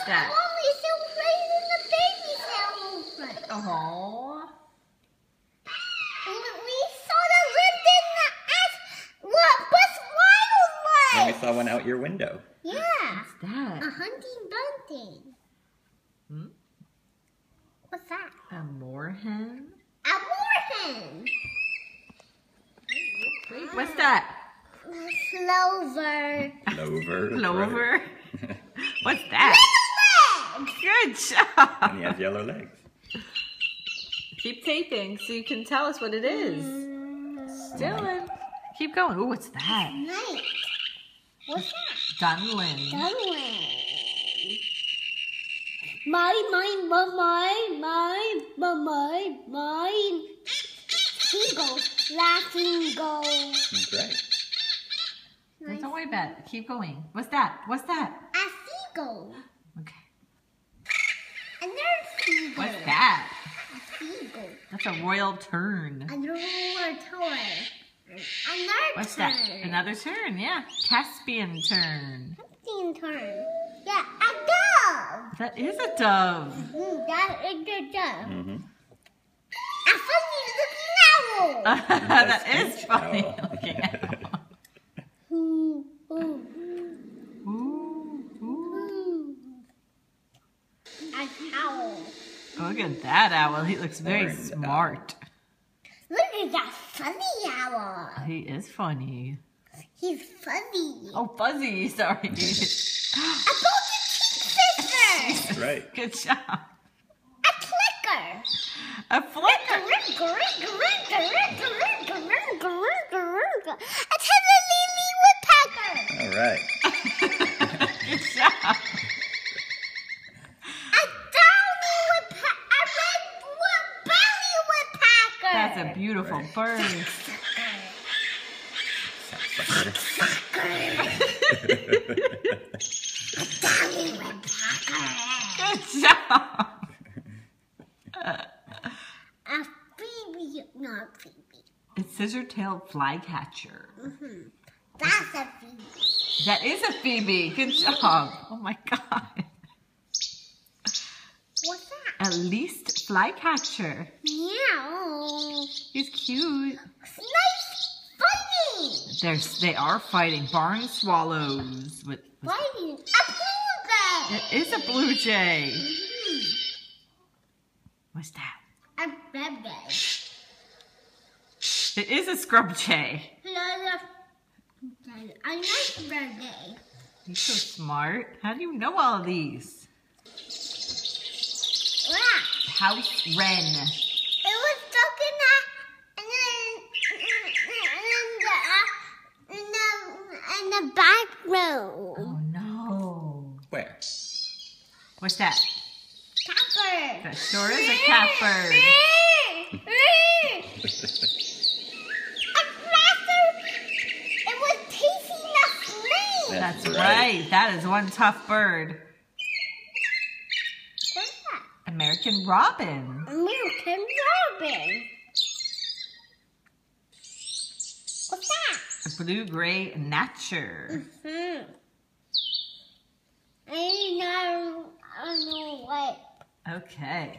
that? Mommy, it's so crazy in the baby cell. Oh. We saw the lived in the ass. What? What's wild And we one? saw one out your window. Yeah. What's that? A hunting bunting. Hmm? What's that? A moorhen? A moorhen. Wait, what's that? Clover. Clover. Clover? What's that? Little legs. Good job. And he has yellow legs. Keep taping so you can tell us what it is. Dylan, keep going. Ooh, what's that? Night. What's that? Dunlin. Dunlin. Mine. Seagull. Flamingo. That's right. Don't worry about it. Keep going. What's that? What's that? A seagull. Okay. Another seagull. What's that? A seagull. That's a royal tern. Another toy. What's that? Another tern, yeah. Caspian tern. Caspian tern. Yeah, a dove. That is a dove. That is a dove. Mm-hmm. A funny looking owl. That is Finch funny owl. looking owl. Ooh. Ooh, ooh. A owl. Look at that owl. He looks very Horned smart. Look at that funny owl. He is funny. He's fuzzy. Oh, fuzzy. Sorry. A golden kingfisher. That's right. Good job. A clicker. A flicker. A lily woodpecker. All right. Good job. A downy woodpecker. A red belly woodpecker. That's a beautiful bird. A downy woodpecker. Good job. A phoebe, not phoebe. A scissor-tailed flycatcher. That's a phoebe. That is a phoebe. Good job. Oh my God. What's that? A least flycatcher. Meow. He's cute. Nice funny. They are fighting barn swallows. Fighting a blue jay. It is a blue jay. What's that? A baby. It is a scrub jay. I like baby. You're so smart. How do you know all of these? Wow. House wren. It was stuck in the back room. Oh no. Where? What's that? Catbird. That sure is a catbird. It was tasting the flame. That's right. That is one tough bird. What's that? American robin. American robin. What's that? A blue-gray natcher. I don't know what. Okay.